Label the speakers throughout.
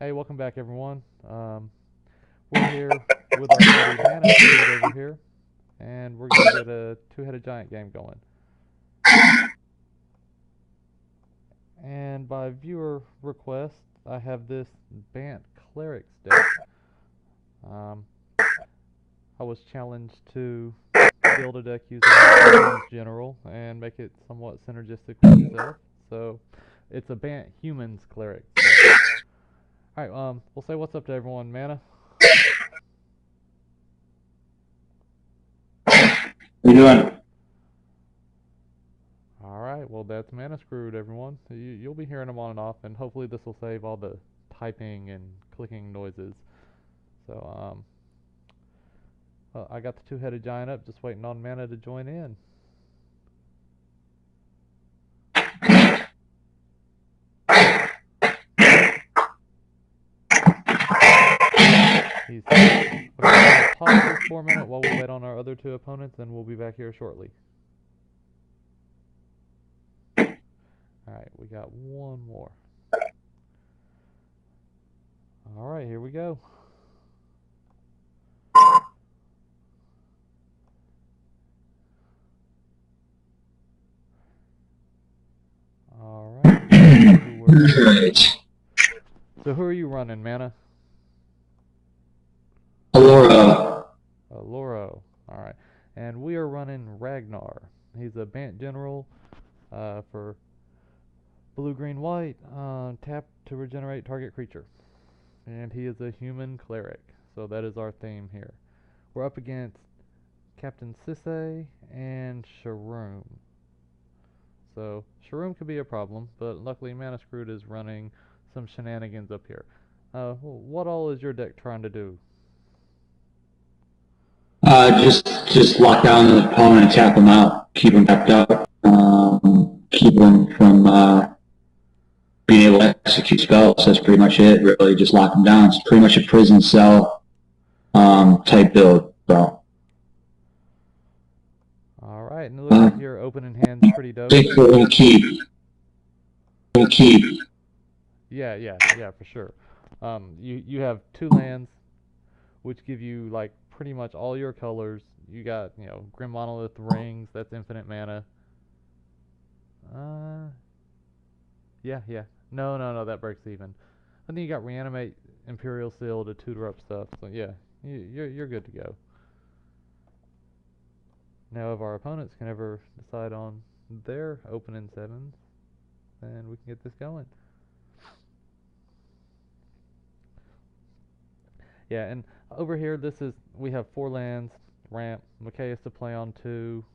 Speaker 1: Hey, welcome back, everyone. We're here with our buddy Mana Crude over here, and we're gonna get a two-headed giant game going. And by viewer request, I have this Bant Clerics deck. Um, I was challenged to build a deck using Humans General and make it somewhat synergistic with itself. So it's a Bant Humans Clerics deck. All right, we'll say what's up to everyone, Mana.
Speaker 2: How you doing?
Speaker 1: Alright, well that's Mana Screwed, everyone. You'll be hearing them on and off, and hopefully this will save all the typing and clicking noises. So, well, I got the two-headed giant up, just waiting on Mana to join in. He's okay, I'm gonna pause this for a minute while we wait on our other two opponents, and we'll be back here shortly. Alright, we got one more. Alright, here we go. Alright,
Speaker 2: Right.
Speaker 1: so who are you running, Mana?
Speaker 2: Oloro.
Speaker 1: Oloro. Alright. And we are running Ragnar. He's a Bant General for blue, green, white. Tap to regenerate target creature. And he is a human cleric. So that is our theme here. We're up against Captain Sisay and Sharuum. So Sharuum could be a problem, but luckily Mana Screwed is running some shenanigans up here. What all is your deck trying to do?
Speaker 2: Just lock down the opponent and tap them out. Keep them tapped up. Keep them from being able to execute spells. That's pretty much it. Really, just lock them down. It's pretty much a prison cell type build. So.
Speaker 1: Alright, and it looks like your opening hand's pretty
Speaker 2: I
Speaker 1: dope.
Speaker 2: think we're gonna keep. We'll keep.
Speaker 1: Yeah, for sure. You have two lands, which give you like pretty much all your colors. You got Grim Monolith Rings. That's infinite mana. Uh, yeah. No, that breaks even. And then you got Reanimate Imperial Seal to tutor up stuff. So yeah, you're good to go. Now, if our opponents can ever decide on their opening sevens, then we can get this going. Yeah, and over here, we have four lands, ramp, Macias to play on two.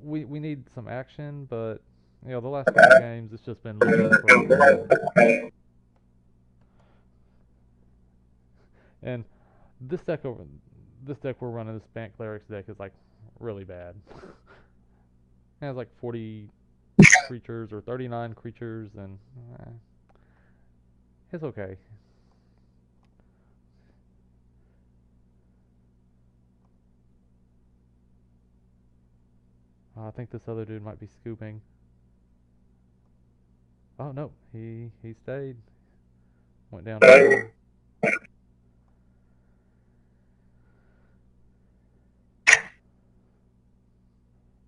Speaker 1: We need some action, but the last couple games it's just been looking for the land. And this deck over, this deck we're running, this Bant Clerics deck is like really bad. It has like 40 creatures or 39 creatures, and it's okay. I think this other dude might be scooping. Oh no, he stayed. Went down to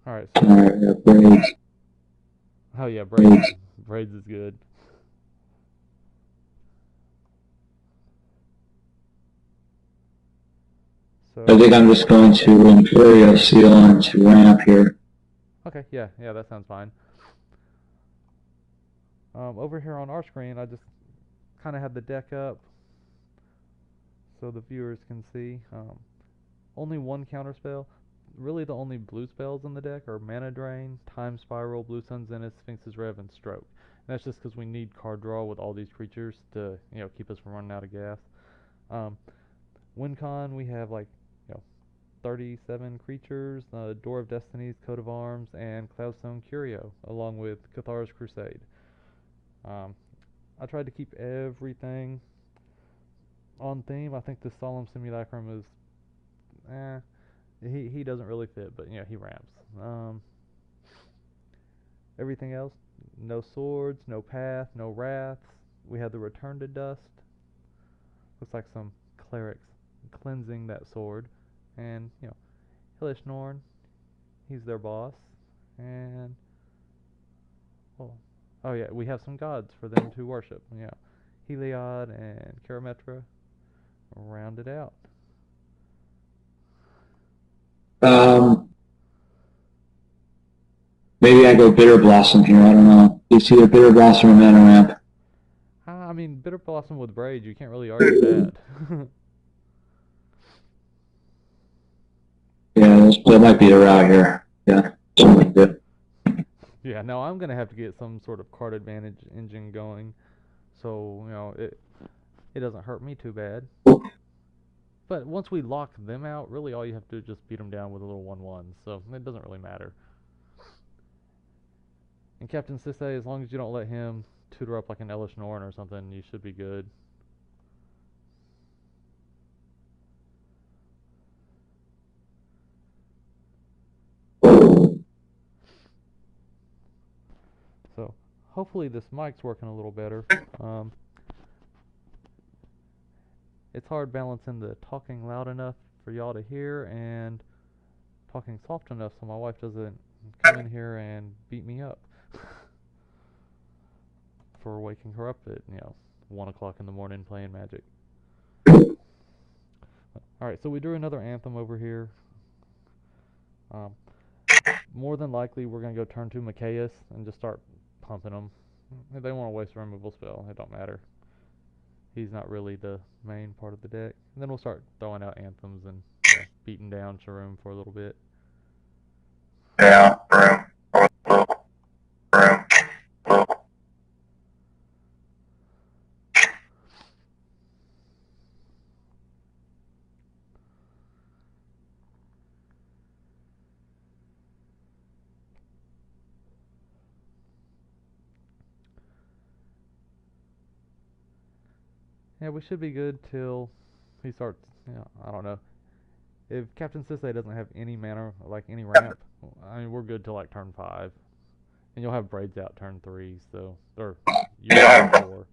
Speaker 1: Alright, so
Speaker 2: Braids.
Speaker 1: oh yeah, braids is good.
Speaker 2: I think
Speaker 1: So
Speaker 2: I'm just going to Imperial Seal onto ramp here.
Speaker 1: okay, yeah, that sounds fine. Over here on our screen, I just kind of had the deck up so the viewers can see. Only one counter spell. Really, the only blue spells in the deck are Mana Drain, Time Spiral, Blue Sun's Zenith, Sphinx's Rev, and Stroke. And that's just because we need card draw with all these creatures to keep us from running out of gas. Um, WinCon, we have like 37 creatures, Door of Destinies, Coat of Arms, and Cloudstone Curio, along with Cathar's Crusade. Um, I tried to keep everything on theme. I think the Solemn Simulacrum is, he doesn't really fit, but he ramps. Everything else, no swords, no path, no wraths. we have the Return to Dust. Looks like some clerics cleansing that sword. And, Hillish Norn, he's their boss. And, oh, oh yeah, we have some gods for them to worship. Heliod and Karametra round it out.
Speaker 2: Maybe I go Bitter Blossom here. I don't know. It's either Bitter Blossom or Mana Ramp.
Speaker 1: I mean, Bitter Blossom with Braids, you can't really argue that.
Speaker 2: Yeah, that might be the route here. Yeah, something good.
Speaker 1: Yeah, now I'm gonna have to get some sort of card advantage engine going, so it doesn't hurt me too bad. But once we lock them out, really all you have to do is just beat them down with a little 1/1, so it doesn't really matter. And Captain Sisay, as long as you don't let him tutor up like an Elish Norn or something, you should be good. So hopefully this mic's working a little better. It's hard balancing the talking loud enough for y'all to hear and talking soft enough so my wife doesn't come in here and beat me up for waking her up at 1 o'clock in the morning playing Magic. All right, so we drew another Anthem over here. Um, more than likely, we're gonna go turn 2 Machias and just start pumping them. If they want to waste a removal spell, it don't matter. He's not really the main part of the deck. And then we'll start throwing out Anthems and beating down Sharuum for a little bit.
Speaker 2: Yeah, room.
Speaker 1: Yeah, we should be good till he starts. I don't know. If Captain Sisay doesn't have any mana, like any ramp, I mean, we're good till like turn 5. And you'll have Braids out turn 3, so. Or, you have 4.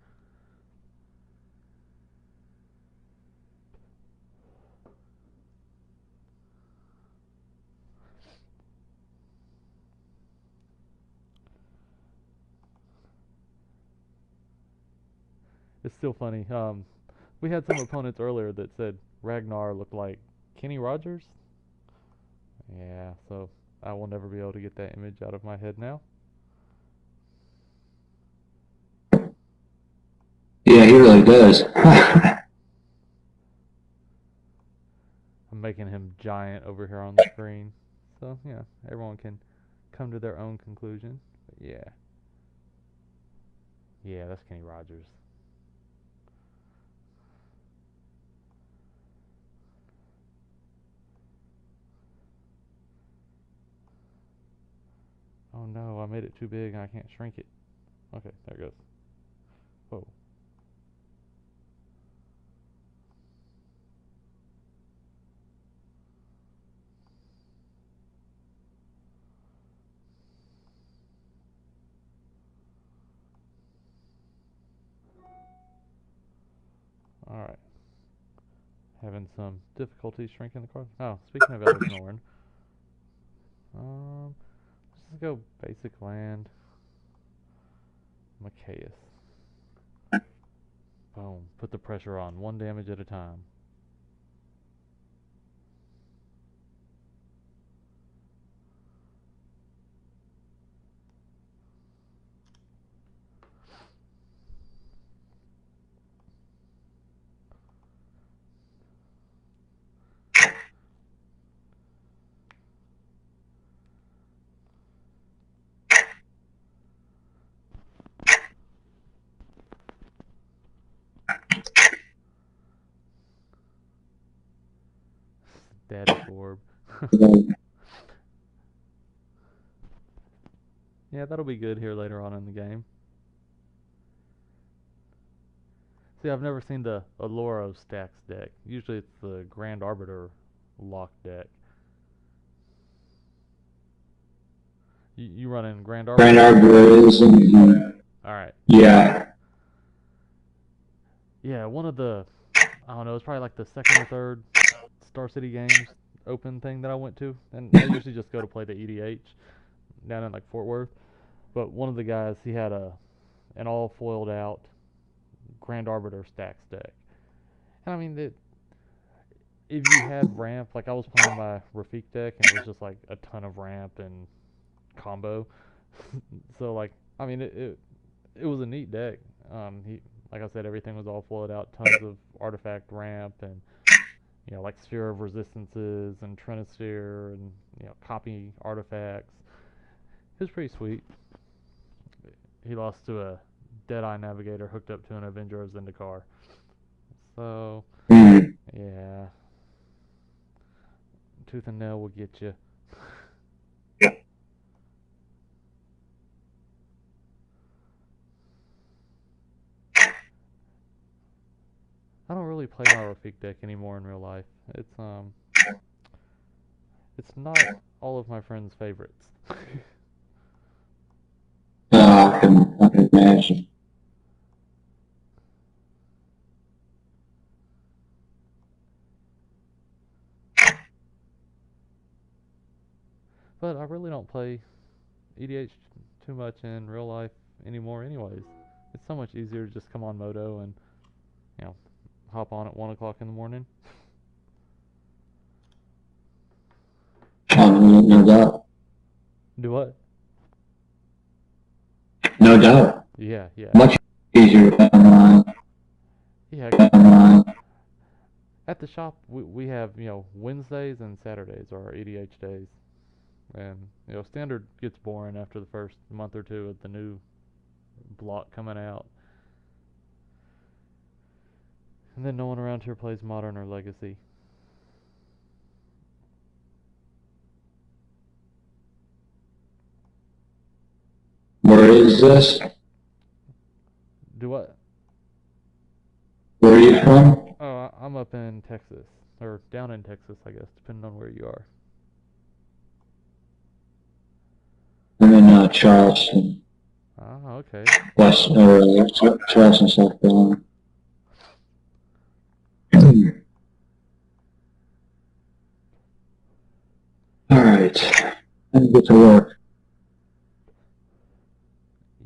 Speaker 1: It's still funny. We had some opponents earlier that said Ragnar looked like Kenny Rogers. Yeah, so I will never be able to get that image out of my head now.
Speaker 2: Yeah, he really does.
Speaker 1: I'm making him giant over here on the screen. So, everyone can come to their own conclusion. But yeah. Yeah, that's Kenny Rogers. Oh no, I made it too big and I can't shrink it. Okay, there it goes. Whoa. Alright. Having some difficulty shrinking the card. Oh, speaking of Elder Norn. Let's just go basic land. Machias. Boom. Put the pressure on. 1 damage at a time. Static orb. Yeah, that'll be good here later on in the game. See, I've never seen the Oloro stacks deck. Usually it's the Grand Arbiter lock deck. You run in Grand Arbiter?
Speaker 2: Grand Arbiter is.
Speaker 1: Alright.
Speaker 2: Yeah.
Speaker 1: yeah, one of the, I don't know, it's probably like the second or third Star City Games open thing that I went to, and I usually just go to play the EDH down in like Fort Worth. But one of the guys, he had an all foiled out Grand Arbiter stacks deck, and I mean, if you had ramp, like I was playing my Rafik deck, and it was just like a ton of ramp and combo. So like, I mean, it was a neat deck. He, like I said, everything was all foiled out, tons of artifact ramp, and like Sphere of Resistances and Trinisphere, and copy artifacts. It was pretty sweet. He lost to a Deadeye Navigator hooked up to an Avenger of Zendikar. So
Speaker 2: Mm.
Speaker 1: yeah, tooth and nail will get you.
Speaker 2: Yeah.
Speaker 1: I don't really play my Rafik deck anymore in real life. It's not all of my friends' favorites.
Speaker 2: I can imagine.
Speaker 1: But I really don't play EDH too much in real life anymore, anyways. It's so much easier to just come on Moto and you know hop on at 1 o'clock in the morning.
Speaker 2: No doubt.
Speaker 1: Do what?
Speaker 2: No doubt.
Speaker 1: Yeah, yeah,
Speaker 2: Much easier online.
Speaker 1: yeah. At the shop, we have Wednesdays and Saturdays are our EDH days, and standard gets boring after the first month or two of the new block coming out, and then no one around here plays modern or legacy.
Speaker 2: Where is this?
Speaker 1: Do what?
Speaker 2: Where are you from?
Speaker 1: Oh, I'm up in Texas, or down in Texas, I guess, depending on where you are.
Speaker 2: I'm in Charleston,
Speaker 1: Ah, okay.
Speaker 2: West or Charleston, South Carolina. All right, let me get to work.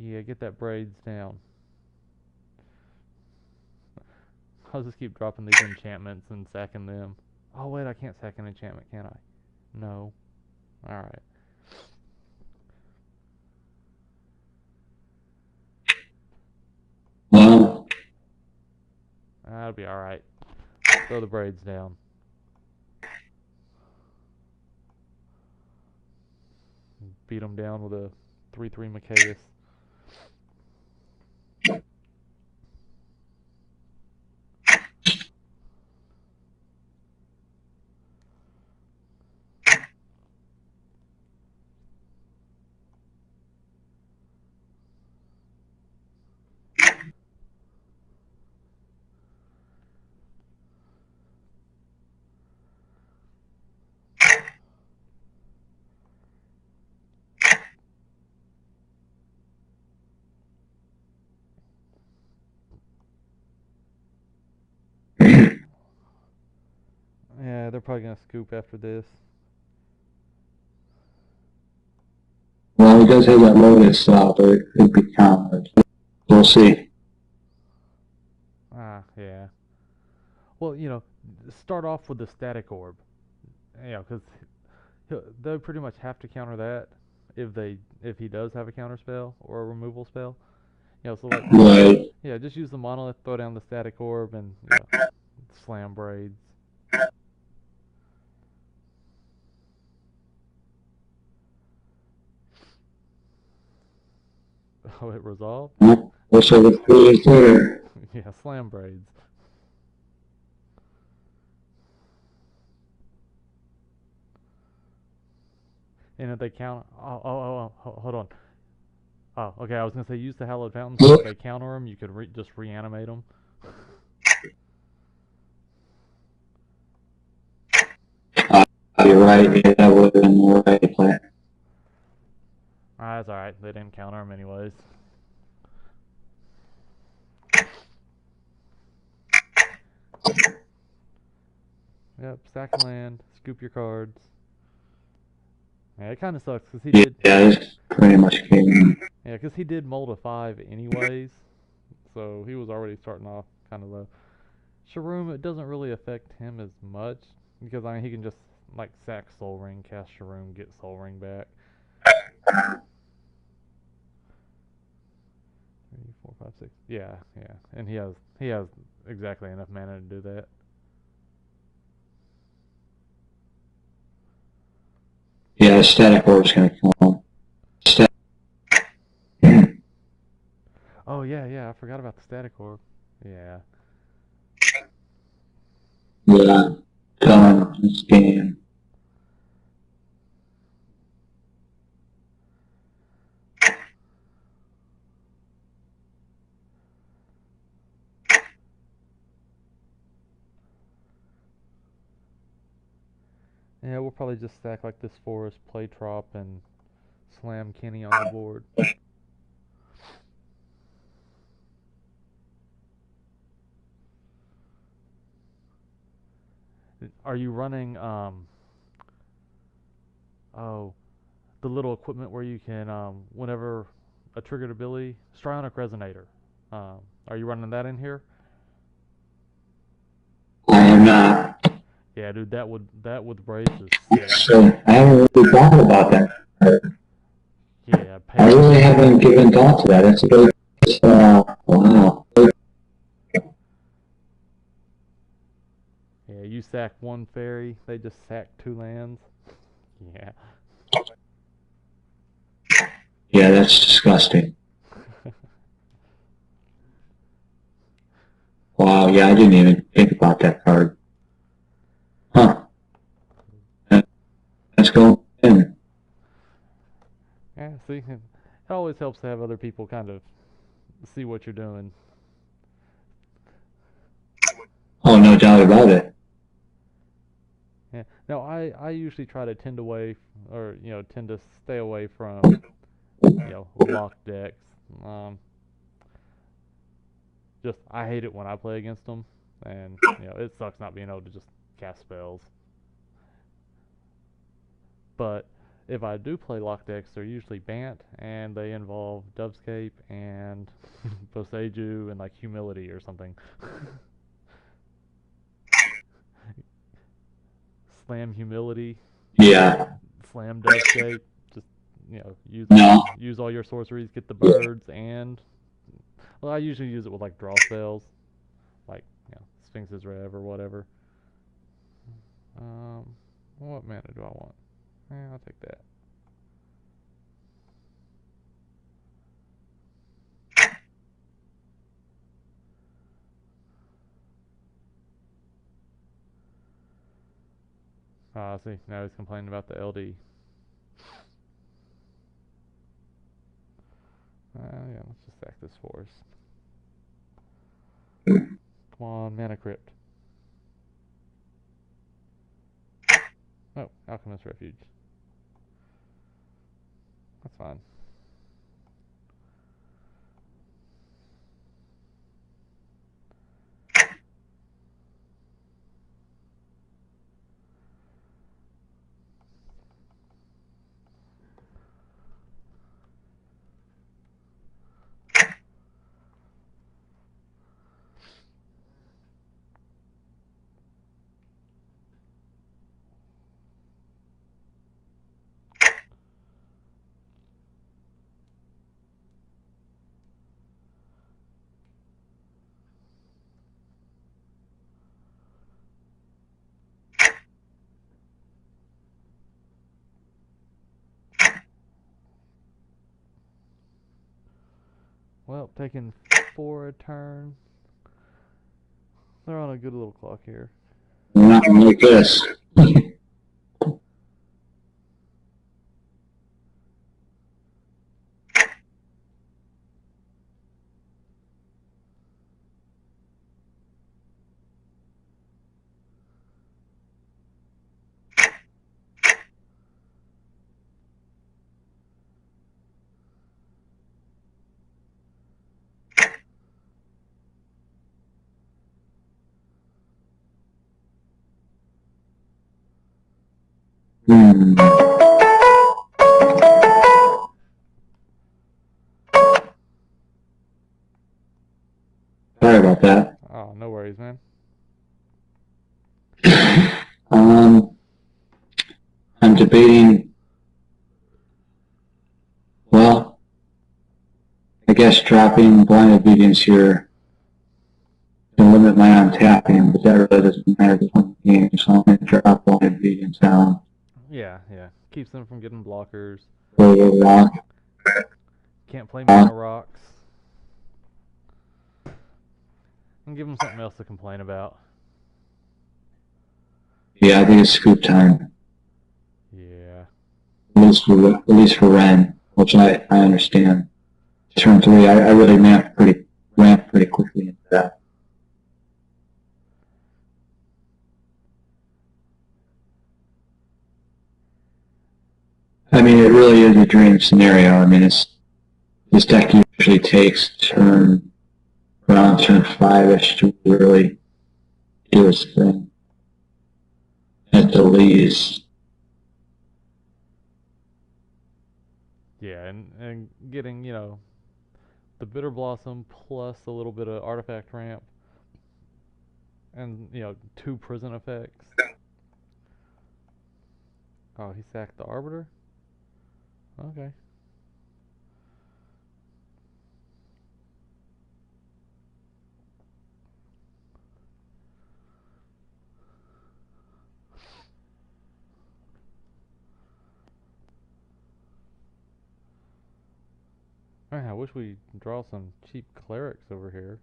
Speaker 1: Yeah, get that braids down. I'll just keep dropping these enchantments and sacking them. Oh wait, I can't sack an enchantment, can I? No. Alright.
Speaker 2: Well,
Speaker 1: That'll be alright. Throw the braids down. Beat them down with a 3/3 Macias. Yeah, they're probably gonna scoop after this.
Speaker 2: he does have that loaded style, but it could be countered. We'll see.
Speaker 1: Ah, yeah. Well, start off with the static orb. Because they'll pretty much have to counter that if he does have a counter spell or a removal spell. So like,
Speaker 2: Right.
Speaker 1: yeah, just use the monolith, throw down the static orb, and slam braids. Oh, it resolved?
Speaker 2: What's over there?
Speaker 1: Yeah, slam braids. And if they count, hold on. Oh, okay. I was gonna say use the hallowed fountain, so if they counter them, you could just reanimate them.
Speaker 2: You're right. Yeah, that would have been the right play.
Speaker 1: That's all right. They didn't counter them anyways. Yep, sack land, scoop your cards. Yeah, it kind of sucks because he
Speaker 2: Yeah,
Speaker 1: did.
Speaker 2: it's pretty much game.
Speaker 1: Yeah, because he did mold a 5 anyways, so he was already starting off kind of low. Sharuum, it doesn't really affect him as much because I mean he can just like sack Soul Ring, cast Sharuum, get Soul Ring back. 3, 4, 5, 6. Yeah, yeah, and he has exactly enough mana to do that.
Speaker 2: Yeah, static orb's gonna kill him. Yeah,
Speaker 1: Oh yeah, yeah, I forgot about the static orb. Yeah,
Speaker 2: done this game.
Speaker 1: yeah, we'll probably just stack like this forest, play Trop, and slam Kenny on the board. Are you running oh the little equipment where you can whenever a triggered ability, Strionic Resonator? Are you running that in here?
Speaker 2: I am not.
Speaker 1: Yeah, dude, that with Brace is sick.
Speaker 2: So I haven't really thought about that.
Speaker 1: Yeah,
Speaker 2: I
Speaker 1: pay.
Speaker 2: really haven't given thought to that. That's a good, wow.
Speaker 1: Yeah, you sack one fairy, they just sack 2 lands. Yeah.
Speaker 2: Yeah, that's disgusting. Wow, yeah, I didn't even think about that card. Huh. Let's go in.
Speaker 1: Yeah, see, it always helps to have other people kind of see what you're doing.
Speaker 2: Oh, no doubt about it.
Speaker 1: Yeah. Now I usually try to tend away or tend to stay away from locked decks. Um, just I hate it when I play against them, and it sucks not being able to just cast spells. But if I do play locked decks, they're usually Bant, and they involve Dovescape and Boseiju and like Humility or something. Slam Humility,
Speaker 2: Yeah.
Speaker 1: slam Dovescape. Just
Speaker 2: No.
Speaker 1: use all your sorceries, get the birds, and well, I usually use it with like draw spells, like Sphinx's Rev or whatever. Um, what mana do I want? Yeah, I'll take that. See, now he's complaining about the LD. Yeah, let's just sack this forest. Come on, Mana Crypt. Oh, Alchemist Refuge. That's fine. Well, taking 4 a turn. They're on a good little clock here.
Speaker 2: Nothing like this. Hmm. Sorry about that.
Speaker 1: Oh, no worries, man.
Speaker 2: Um, I'm debating, well, I guess dropping blind obedience here to limit my untapping, but that really doesn't matter to one game, so I'm going to drop blind obedience down.
Speaker 1: Yeah, yeah. Keeps them from getting blockers.
Speaker 2: Play a rock.
Speaker 1: Can't play mana rocks. And give them something else to complain about.
Speaker 2: Yeah, I think it's scoop time.
Speaker 1: Yeah.
Speaker 2: At least for Ren, which I understand. Turn 3, I really ramped pretty quickly into that. I mean, it really is a dream scenario. I mean, this deck usually takes around turn 5-ish to really do its thing. At the least.
Speaker 1: Yeah, and getting, the Bitter Blossom plus a little bit of artifact ramp and, 2 prison effects. Oh, he sacked the Arbiter? Okay. Man, I wish we draw some cheap clerics over here.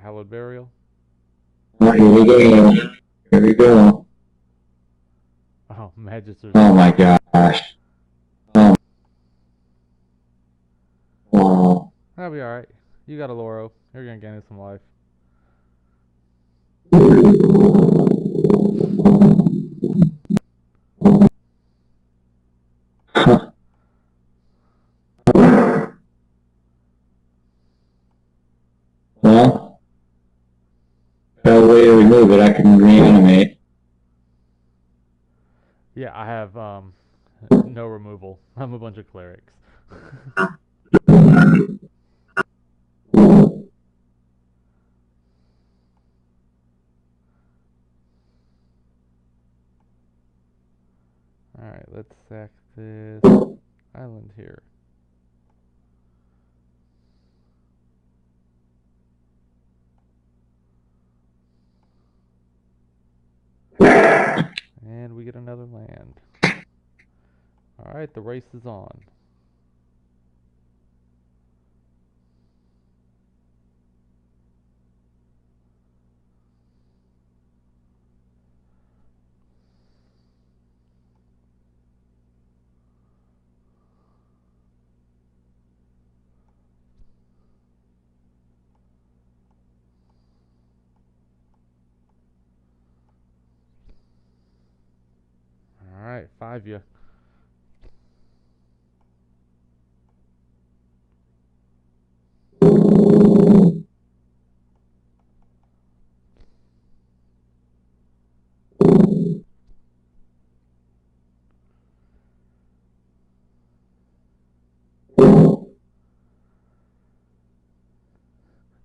Speaker 1: Hallowed Burial.
Speaker 2: Here we go. Here we go.
Speaker 1: Oh, Magister's
Speaker 2: Oh my
Speaker 1: Sphinx.
Speaker 2: gosh. Oh, wow.
Speaker 1: That'll be alright. You got Oloro. You're gonna gain some life.
Speaker 2: Well, got a way to remove it. I can reanimate.
Speaker 1: Yeah, I have no removal. I'm a bunch of clerics. Alright, let's sack this island here. And we get another land. Alright, the race is on. Alright, 5 ya.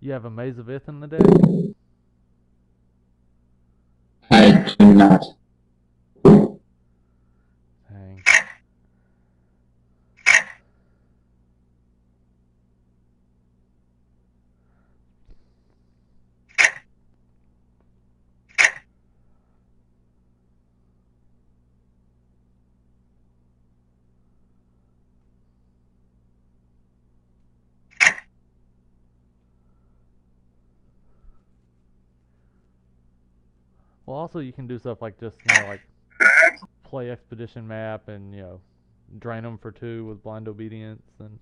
Speaker 1: You have a Maze of Ith in the deck?
Speaker 2: I do not.
Speaker 1: Dang. Well, also you can do stuff like just, like play Expedition Map and, drain them for 2 with Blind Obedience, and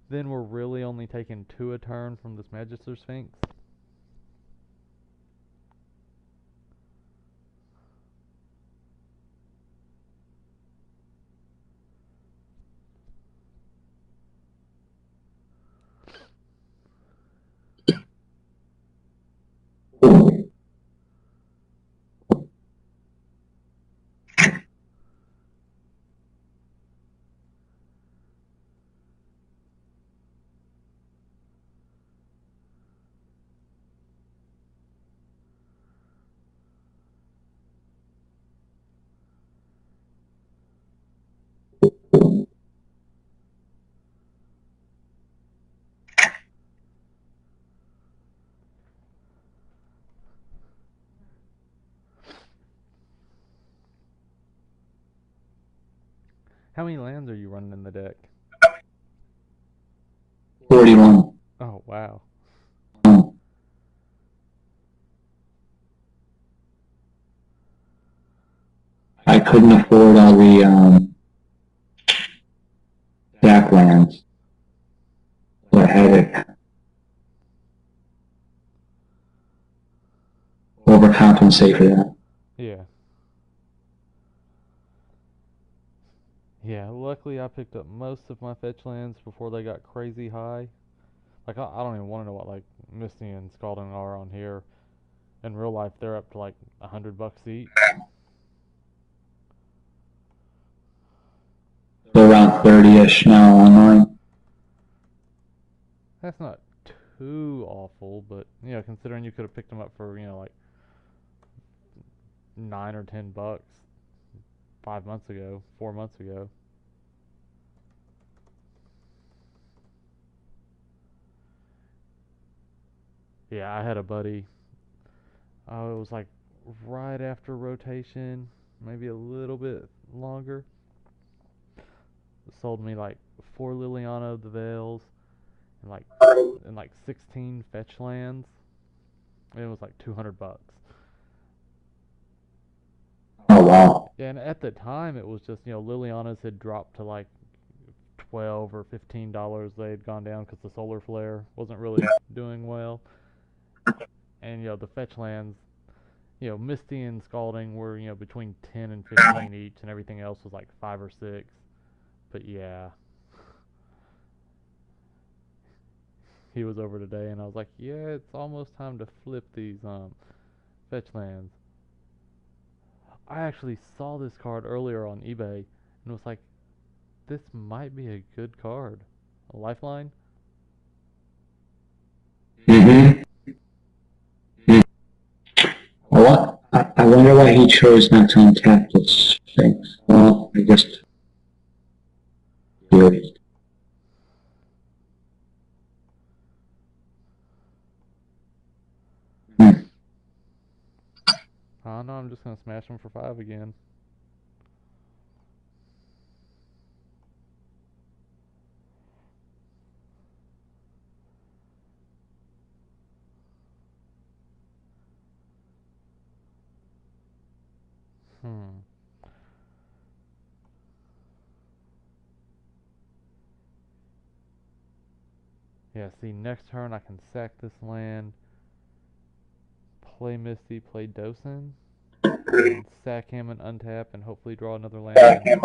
Speaker 1: then we're really only taking 2 a turn from this Magister Sphinx. How many lands are you running in the deck?
Speaker 2: 41.
Speaker 1: Oh wow.
Speaker 2: Um, I couldn't afford all the back lands, so I had to overcompensate for that.
Speaker 1: Yeah. Yeah, luckily I picked up most of my fetch lands before they got crazy high. Like I don't even want to know what like Misty and Scalding are on here. In real life, they're up to like $100 each.
Speaker 2: They're around 30-ish now online.
Speaker 1: That's not too awful, but considering you could have picked them up for like 9 or 10 bucks 5 months ago, 4 months ago. Yeah, I had a buddy. It was like right after rotation, maybe a little bit longer. Sold me like 4 Liliana of the Veils and like 16 fetch lands. And it was like $200.
Speaker 2: Oh, wow.
Speaker 1: Yeah, and at the time it was just Liliana's had dropped to like $12 or $15. They had gone down because the solar flare wasn't really doing well, and the fetch lands, Misty and Scalding were between 10 and 15 each, and everything else was like 5 or 6. But yeah, he was over today, and I was like, yeah, it's almost time to flip these fetch lands. I actually saw this card earlier on eBay and was like, this might be a good card. A lifeline?
Speaker 2: Mm-hmm. What? I wonder why he chose not to untap this thing. Well, I guess curious. Hmm.
Speaker 1: I don't know, I'm just gonna smash him for 5 again. Hmm. Yeah, see, next turn I can sack this land, play Misty, play Dosen, and sack him and untap and hopefully draw another land and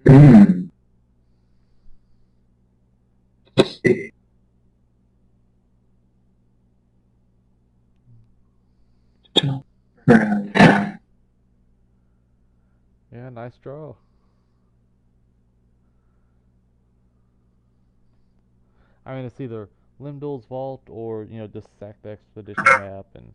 Speaker 2: Hmm.
Speaker 1: yeah, nice draw. I mean, it's either Limdol's Vault, or just sack the expedition map and.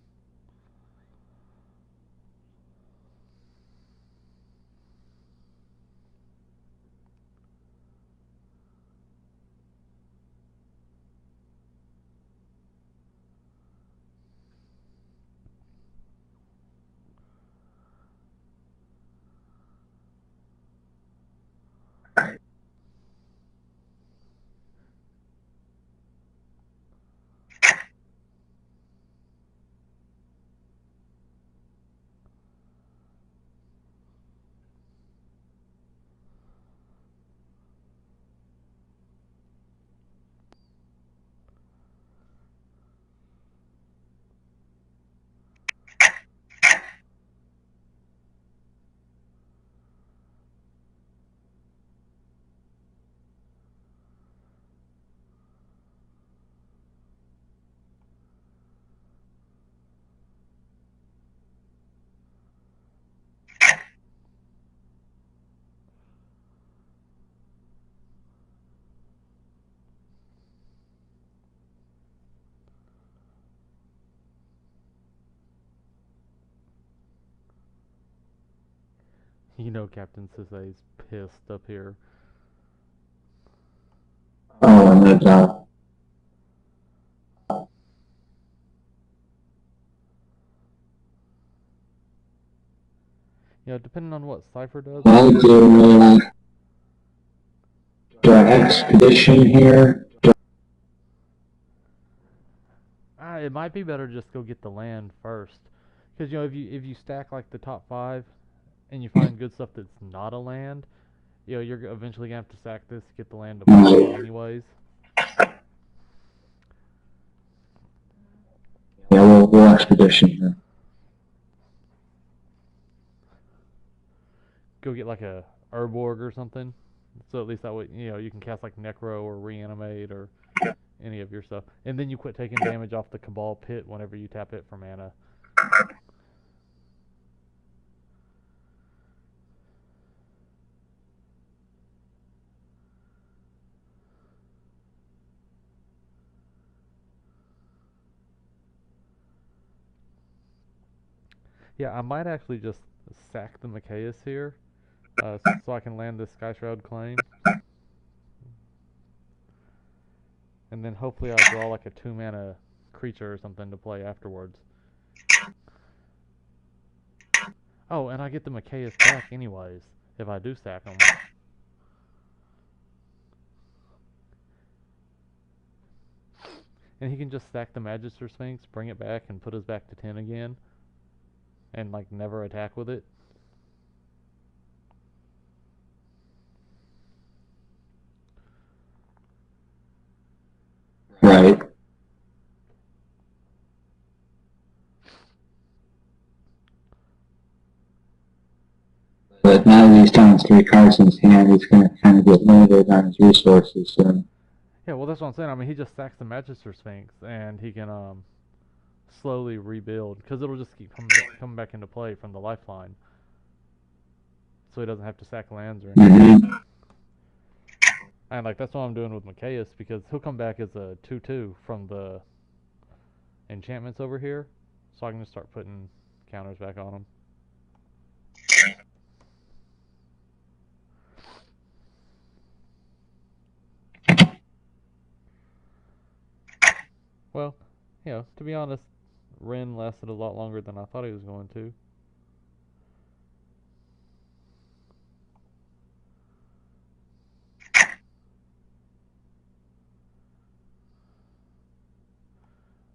Speaker 1: Captain Sisay's pissed up here.
Speaker 2: Oh, no doubt.
Speaker 1: Depending on what Cypher does.
Speaker 2: I'll do an expedition here.
Speaker 1: It might be better just go get the land first, because if you stack like the top 5 and you find good stuff that's not a land, you're eventually gonna have to sack this to get the land to play anyways.
Speaker 2: Yeah, we'll expedition here.
Speaker 1: Go get like a Urborg or something, so at least that way you can cast like Necro or Reanimate or any of your stuff, and then you quit taking damage off the Cabal Pit whenever you tap it for mana. Yeah, I might actually just sack the Machias here, so I can land this Sky Shroud claim. And then hopefully I'll draw like a 2 mana creature or something to play afterwards. Oh, and I get the Machias back anyways, if I do sack them. And he can just sack the Magister Sphinx, bring it back, and put us back to 10 again. And like never attack with it.
Speaker 2: Right. But now that he's down 3 cards in his hand, he's going to kind of get limited on his resources. So.
Speaker 1: Yeah, well that's what I'm saying. I mean, he just sacks the Magister Sphinx, and he can slowly rebuild, because it'll just keep coming back into play from the lifeline. So he doesn't have to sack lands or anything.
Speaker 2: Mm-hmm.
Speaker 1: And like that's what I'm doing with Machias, because he'll come back as a 2/2 from the enchantments over here, so I can just start putting counters back on him. Well, to be honest, Ren lasted a lot longer than I thought he was going to.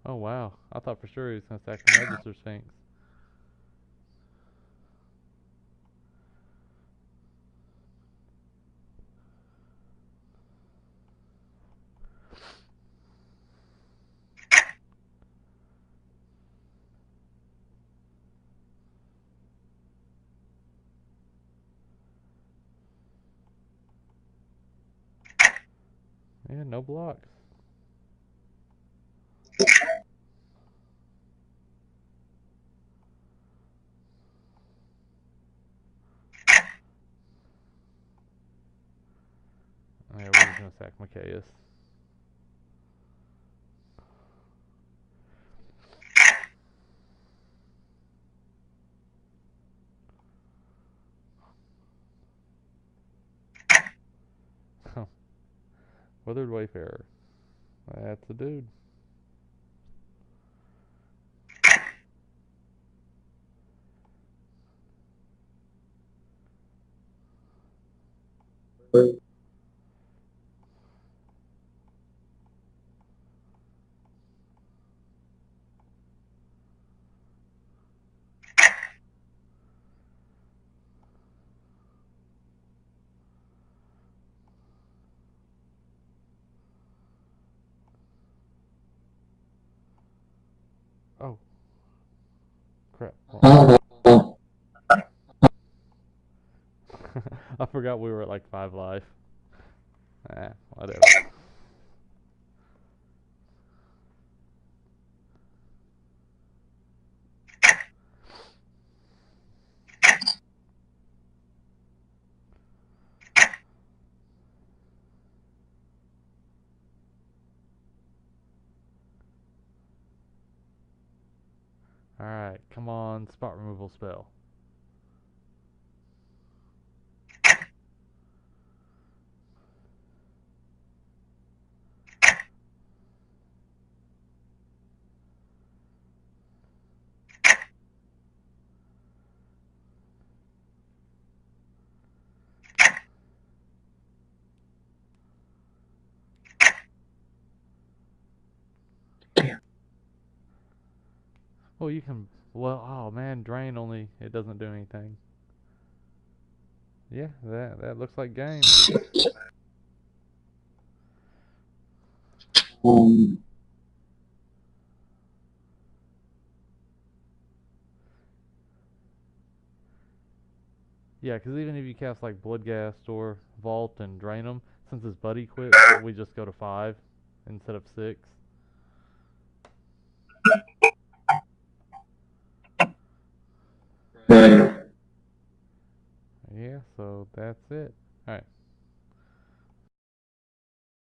Speaker 1: Oh wow, I thought for sure he was going to sack the Magister Sphinx. Yeah, no blocks. Oh, yeah, we're just going to sack Machias. Withered Wayfarer. That's a dude. Oh, crap. Wrong.
Speaker 2: Oh,
Speaker 1: I forgot we were at like 5 life. Ah, whatever. Alright, come on, spot removal spell. Oh, you can. Well, oh man, drain only. It doesn't do anything. Yeah, that looks like game.
Speaker 2: um,
Speaker 1: Yeah, because even if you cast like Bloodghast or Vault and drain them, since his buddy quit, we just go to 5 instead of 6.
Speaker 2: right.
Speaker 1: Yeah, so that's it. Alright.